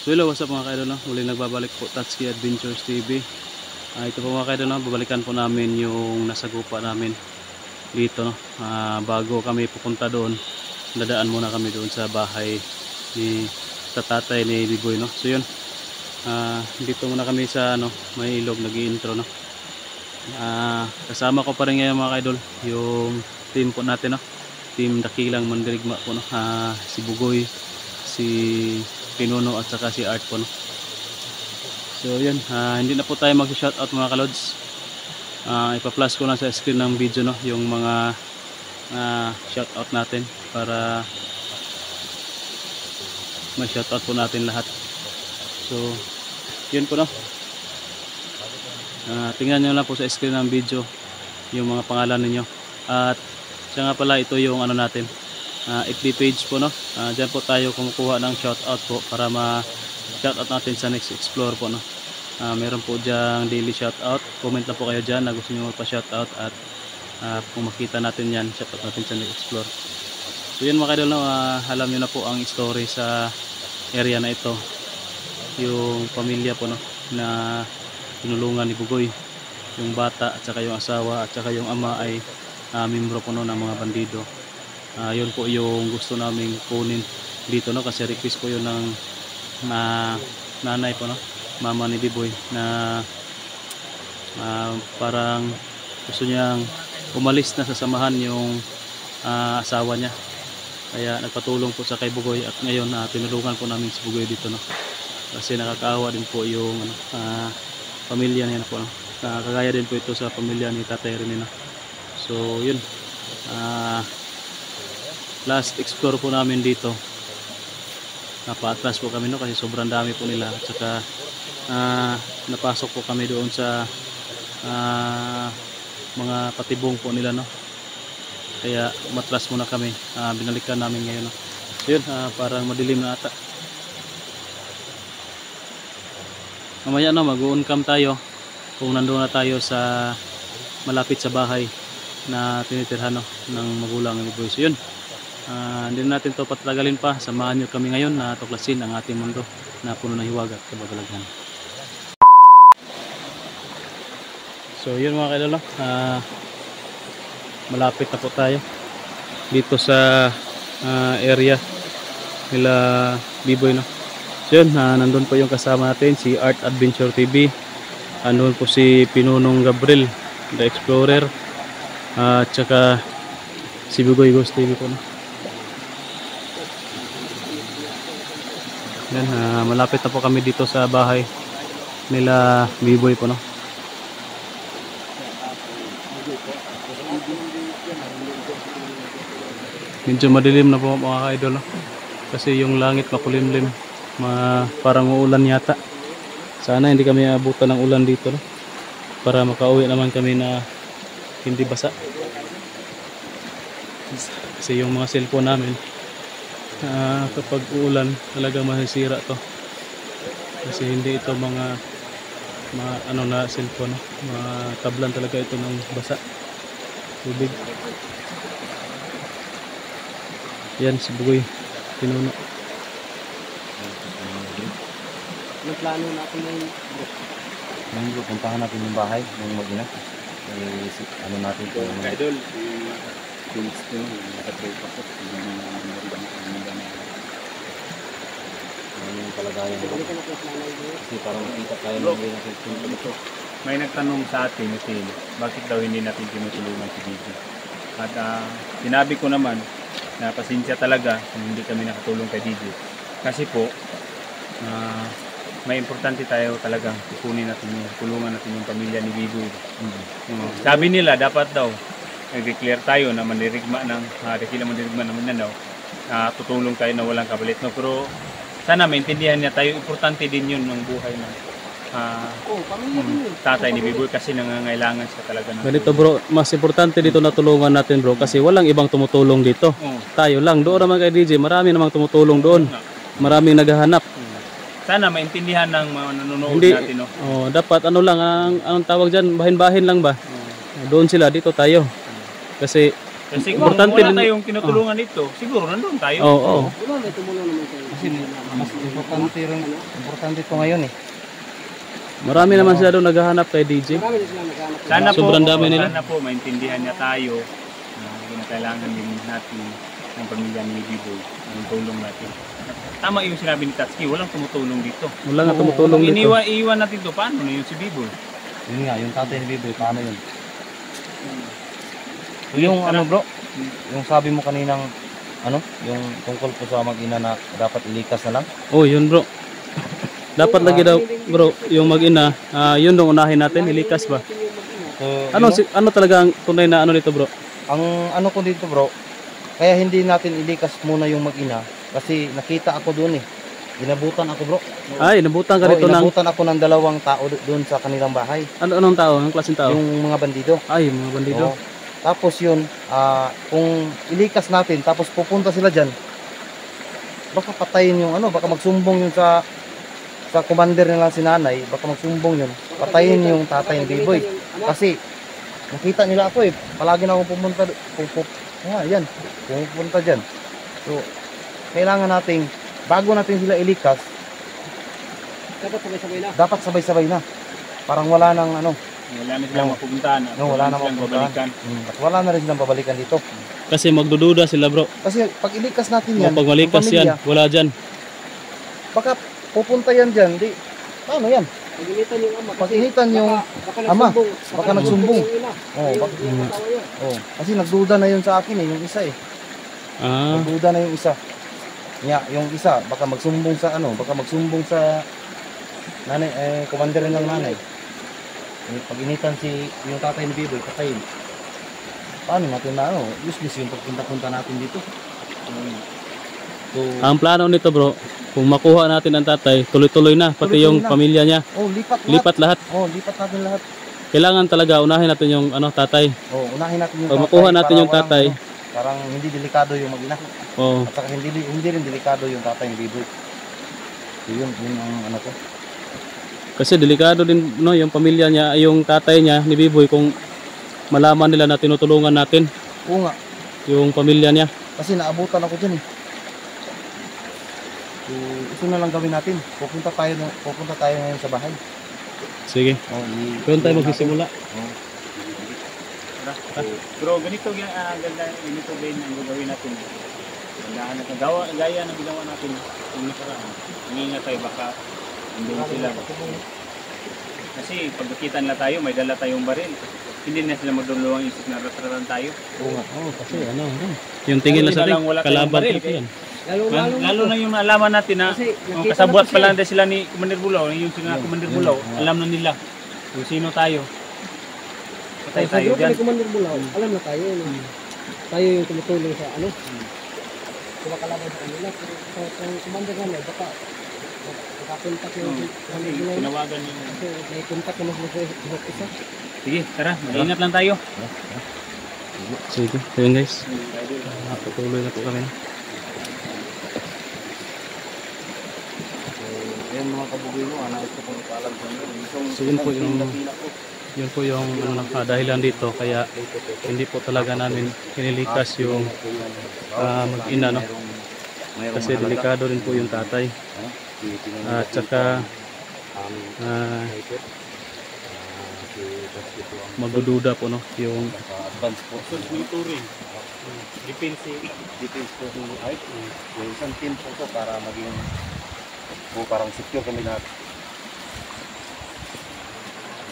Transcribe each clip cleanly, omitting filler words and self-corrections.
So hello, what's up mga kaidol, no? Muli nagbabalik po Tatsuki Adventures TV. Ito po mga kaidol, no? Babalikan po namin yung nasagupa namin dito, no? Bago kami pupunta doon, dadaan muna kami doon sa bahay ni tatay ni Biboy, no? So yun, dito muna kami sa may ilog, nag-i-intro, no? Kasama ko pa rin ngayon mga kaidol yung team po natin, no? Team Dakilang Mandirigma po, no? Si Bugoy, si Pinuno at saka si Art po, no? So yun, hindi na po tayo mag-shoutout mga kalods. Ipa-flash ko na sa screen ng video, no, yung mga shoutout natin para may shoutout po natin lahat. So yun po, no. Tingnan nyo lang po sa screen ng video yung mga pangalan ninyo. At siya nga pala, ito yung natin, FB page po, no. Diyan po tayo kumukuha ng shoutout po para ma-shoutout natin sa next explore po, no. Meron po diyang daily shoutout. Comment na po kayo dyan na gusto nyo magpa-shoutout at kung makita natin yan, shoutout natin sa next explore. So yun mga kaidol, no, alam nyo na po ang story sa area na ito. Yung pamilya po, no, na tinulungan ni Bugoy, yung bata at saka yung asawa at saka yung ama ay membro po, no, ng mga bandido. Yun po yung gusto naming kunin dito, no, kasi request po yun ng nanay po, no, mama ni Biboy, na parang gusto niyang umalis na sa samahan yung asawa niya, kaya nagpatulong po sa kay Bugoy at ngayon tinulungan po namin si Bugoy dito, no, kasi nakakaawa din po yung pamilya niya, po, no? Kagaya din po ito sa pamilya ni Tatay Rene, no? So yun, last explore po namin dito, napa-atras po kami, no, kasi sobrang dami po nila at saka napasok po kami doon sa mga patibong po nila, no, kaya matras muna kami, binalikan namin ngayon, no? So yun, parang madilim na ata, mamaya, no, mag-on cam tayo kung nandoon na tayo sa malapit sa bahay na tinitirhan, no, ng magulang ni Biboy. So yun, hindi natin to patagalin pa, samahan nyo kami ngayon na tuklasin ang ating mundo na puno ng hiwaga at kababalaghan. So yun mga kaidol, malapit na po tayo dito sa area nila Biboy, no. So yun, nandun po yung kasama natin, si Art Adventure TV, nandun po si Pinunong Gabriel the Explorer, at saka si Bugoy Ghost TV po, no. Yan, malapit na po kami dito sa bahay nila Biboy po, no. Medyo madilim na po mga ka-idol, no, kasi yung langit makulimlim, parang uulan yata. Sana hindi kami abutan ng ulan dito, no, para makauwi naman kami na hindi basa, kasi yung mga cellphone namin kapag uulan talaga masisira to, kasi hindi ito mga na cellphone, tablan talaga ito ng basa, tubig. Yan si Bugoy, Pinuno. Yung plano natin yung puntahan natin yung bahay ng mag-ina, natin ito yung idol, things ko nakatry pa po yung kalagayan ko, kasi parang makita tayo ng ito. May nagtanong sa atin, bakit daw hindi natin tinutulungan si Bibi, at sinabi ko naman na pasensya talaga kung hindi kami nakatulong kay DJ, kasi po may importante tayo talagang kukunin natin yung tulungan natin yung pamilya ni Biboy. Sabi nila dapat daw nag-declare tayo na mandirigma ng Dakilang Mandirigma naman daw, tutulong tayo na walang kapalit, no? Pero sana maintindihan niya tayo, importante din yun ng buhay tatay ni Biboy kasi nangangailangan siya talaga ng Ganito bro, mas importante dito na tulungan natin bro kasi walang ibang tumutulong dito. Oo. Tayo lang. Doon naman kay DJ, marami namang tumutulong doon. Maraming naghahanap. Sana maintindihan ng mga nanonood Hindi, natin, no? dapat ano lang, ang tawag dyan, bahin-bahin lang ba? Doon sila, dito tayo. Kasi, Kasi kung importante wala din- tayong tinutulungan dito, siguro nandun tayo. oo. Kasi mas importante ito ngayon eh. Marami naman sila doon naghahanap kay DJ. Sana po, Sobrang dami nila. sana po maintindihan niya tayo na kinakailangan din natin ng pamilya ni Biboy, ang tulong natin. Tama yung sinabi ni Tatsuki, walang tumutulong dito. Wala nga tumutulong Kung dito. iiwan natin to, paano na yun si Biboy? Yun nga, yung tatay ni Biboy, paano yun? Yung ano bro, yung sabi mo kaninang ano, yung tungkol po sa mag-ina na dapat ilikas na lang. Oh, yun bro. Dapat lagi daw bro, yung mag-ina, yun dong unahin natin, ilikas ba? So, Ano, yun, ano talaga ang tunay na ano nito bro? ang ano ko dito bro, kaya hindi natin ilikas muna yung mag-ina kasi nakita ako doon eh. Inabutan ako bro. Ay, nabutan ka rito ng, inabutan ako ng dalawang tao doon sa kanilang bahay. anong tao, anong klaseng tao? Yung mga bandido. Ay, mga bandido. Oo. Tapos yun, kung ilikas natin, tapos pupunta sila dyan, baka patayin yung ano, baka magsumbong yun sa commander nila si nanay, baka magsumbong yun, patayin yung tatay ni Biboy. Kasi nakita nila ako eh, palagi na akong pumunta, yan, pupunta dyan. So, kailangan nating, bago natin sila ilikas, dapat sabay-sabay na. Parang wala nang ano, Wala na silang mapupuntahan. no, wala nang silang mapuntahan. babalikan. At wala na rin silang babalikan dito. Kasi magdududa sila bro. Kasi pag ilikas natin yan, Pag malikas yung pamilya, yan, wala dyan. baka pupunta yan dyan, di, paano yan? Pag-initan yung ama, baka nagsumbong. Oh, kasi nagduda na yun sa akin eh, yung isa eh. Nagduda na yung isa. Yung isa, baka magsumbong sa ano, baka magsumbong sa nanay, commander ng nanay. Pag-initan yung tatay ni Biboy, patayin. Paano natin na ano, useless yung pagpunta-punta natin dito. So, Ang plano nito bro, kung makuha natin ang tatay, tuloy-tuloy na, pati Tuloy-tuloy yung na. pamilya niya. lipat lahat. Lipat lahat. Lipat natin lahat. Kailangan talaga unahin natin yung tatay. Unahin natin yung Pag makuha natin para yung tatay, parang hindi delikado yung mag-ina. oh, At saka hindi rin delikado yung tatay ni Biboy. So yun ang ano ko. kasi delikado din no yung pamilya niya, yung tatay niya ni Biboy kung malaman nila na tinutulungan natin Oo nga, yung pamilya niya. kasi naabutan ako dyan eh. So, ito na lang gawin natin. Pupunta tayo ngayon sa bahay. Sige. Doon tayo magsisimula. Bro, ganito ganito din ang gagawin natin. Gaya ng ginawa natin yung nakaraan. Ingat tayo baka andun sila. Kasi pag nakita nila tayo, may dala tayong baril. Hindi na sila magduluwang isip na ratratan tayo. Oo nga. Kasi yung tingin lang sa Lang wala atin, tayong kalaban baril, talaga yan. Lalo na yung naalaman natin na kasabwat pa lang din sila ni Commander Bulaw, yung sila Commander Bulaw, alam na nila kung sino tayo. Patay tayo dyan. Commander Bulaw, alam na tayo. No? Tayo yung tumutulong sa ano. Sila kalaban sa kanila. Kung commander nga baka makakontak yung Commander Bulaw. Tinawagan yung... Kasi may contact naman sila sa isa't isa. Sige, tara, mag-ingat lang tayo. Sige, ayun guys. Patuloy na po kami. Ayan mga kabugoy mo, nais ko pong ipaalam sa inyo. So yun po yung dahilan dito, kaya hindi po talaga namin kinilikas yung mag-ina, no? Kasi delikado rin po yung tatay. At saka magdududa po, no, yung advance po. Monitoring. Defense po yung isang team po to para maging parang secure kami lahat.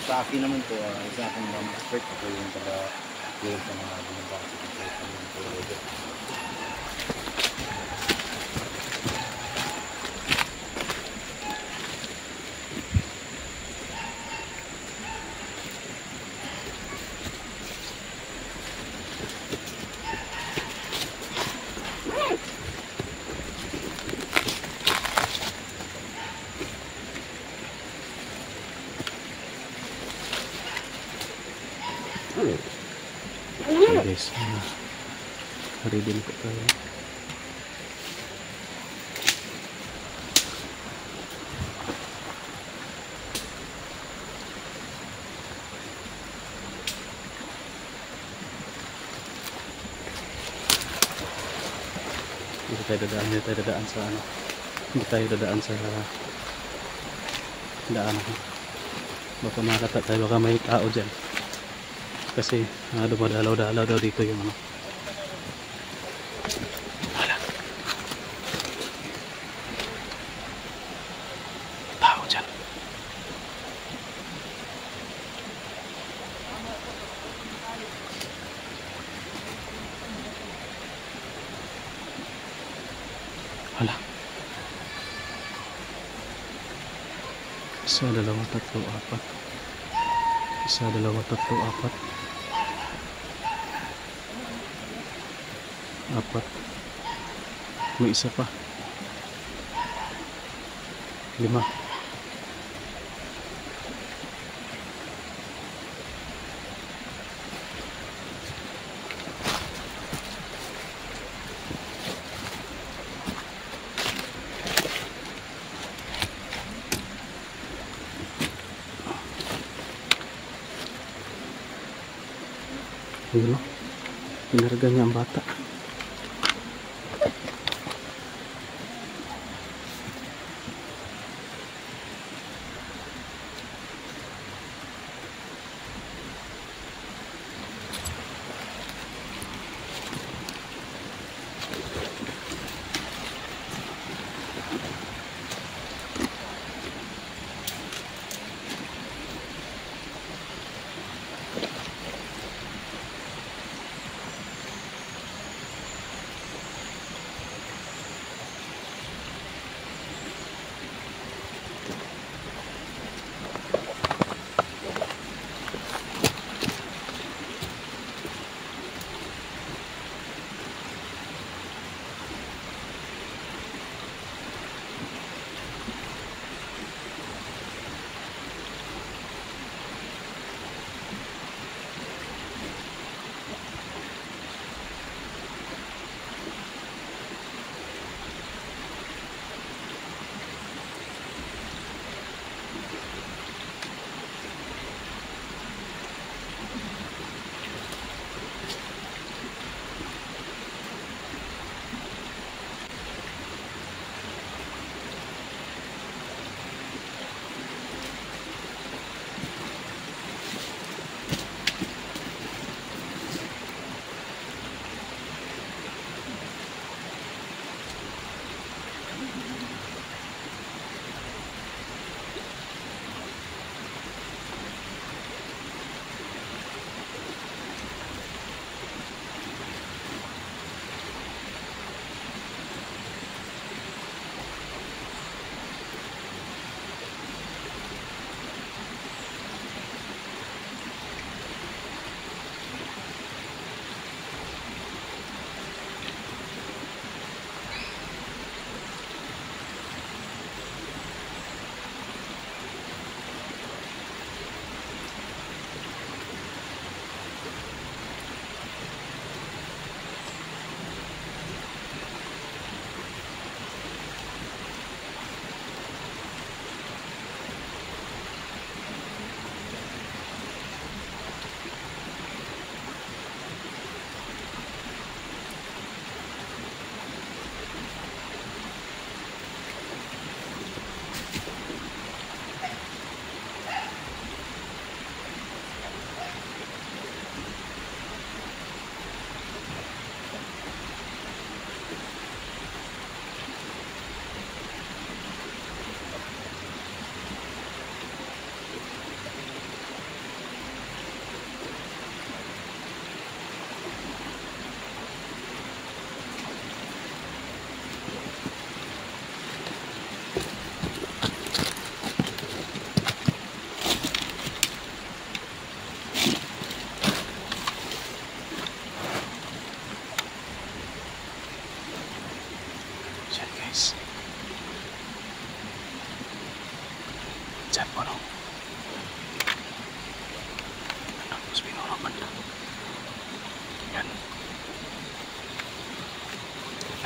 Sa akin naman po, isa akong expert po yung taga-clear sa mga binabang sa Ready na po tayo. Hindi tayo dadaan sa ano. Hindi tayo dadaan sa daan. Baka makakata tayo, baka may tao dyan. Kasi dumadalaw-dalaw daw dito yung ano. Wala. Tao dyan. Wala. Isa, dalawa, tatlo, apat. Isa, dalawa, tatlo, apat. Apat. May isa pa. 5. Ayun o. Pinarga niya ang bata.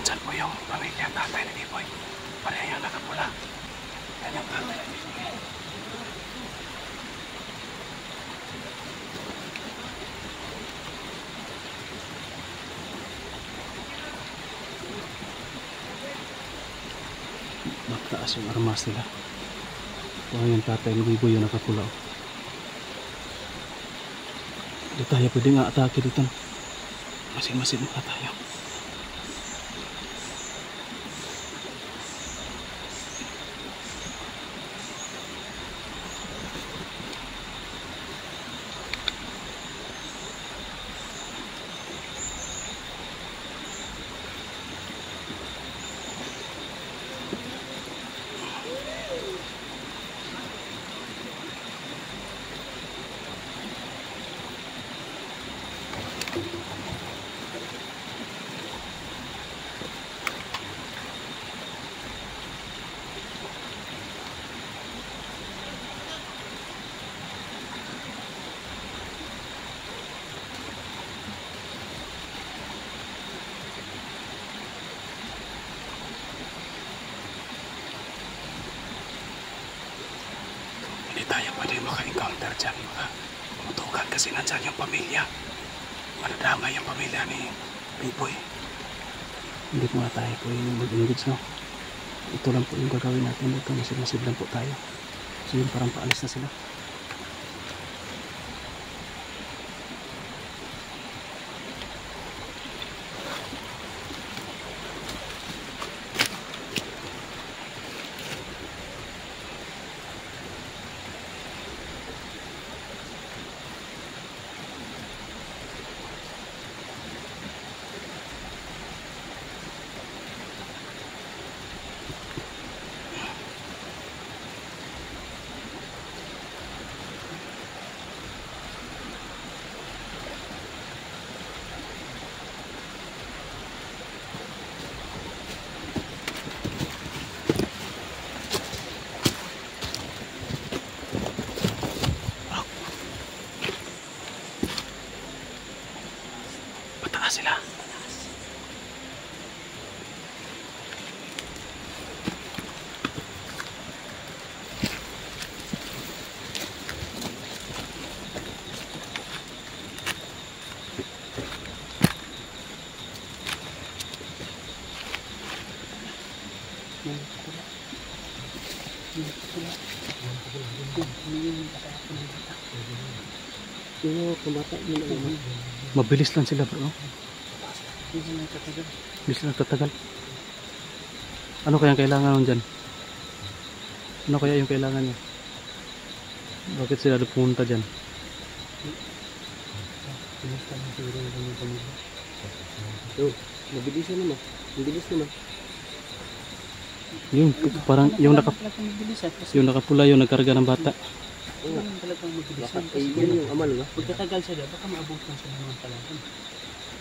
Nandyan po yung pamilya tatay ni Biboy. Pareha yung nakapula. Yan yung tatay ni Biboy. Magtaas yung armas nila. Ito yung tatay ni Biboy yung nakapula. Hindi tayo pwedeng atake dito. Masin-masin pa tayo. Hindi tayo pwede maka-encounter dyan, mga kumutukan kasi nandyan yung pamilya. Madadama yung pamilya ni Biboy. Hindi po nga tayo pwede mag-engage, no? Ito lang po yung gagawin natin dito. Masid lang po tayo. So yun, parang paalis na sila. Pataas sila. Yung kumata yun ang Mabilis lang sila, bro. Bilis lang tatagal. Ano kaya ang kailangan nun dyan? Ano kaya yung kailangan niya? Bakit sila pumunta dyan? mabilis na naman. Mabilis naman. Yung parang yung nakapula yung nagkarga ng bata. Oo. Talagang mabilis Baka yun yung amal nga. Pagkatagal sila, baka maabutan sila ng talagang.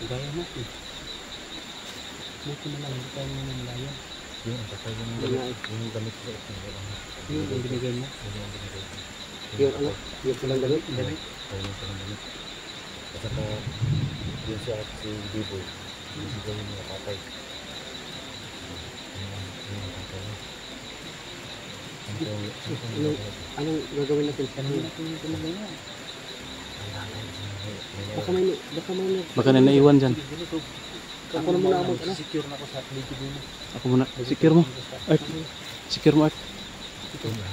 Gaya natin. Buti na lang, hindi tayo nangyayang. Yung gamit ko. Yung binigay mo. Yung ano? Yung palang damit. Damit. Yung palang damit. Kasi po, yun siya at si Biboy. Yung siya yung mga tatay. Anong gagawin natin? Tanong natin yung tumagay na. Baka may Baka na naiwan dyan. Ako na muna ako, ano? Secure na ako sa paligid mo. Ako muna. Secure mo. Art. Secure mo, Art.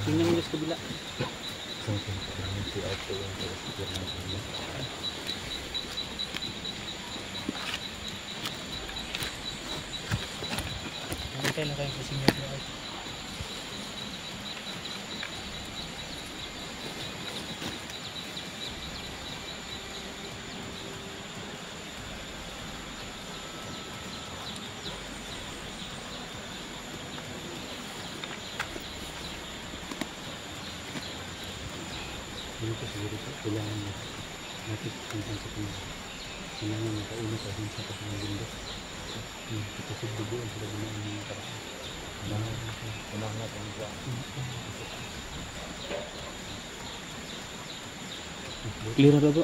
Tingnan mo sa kabila. Hintay lang kayo kasi niya. Ano ko siguro ito? Kailangan natin puntan sa kanila. Kailangan makauna pa din sa kanilang mundo. Kasi duguan sila gumawa ng mga paraan. Unahan natin yung buwan. Clear na ba?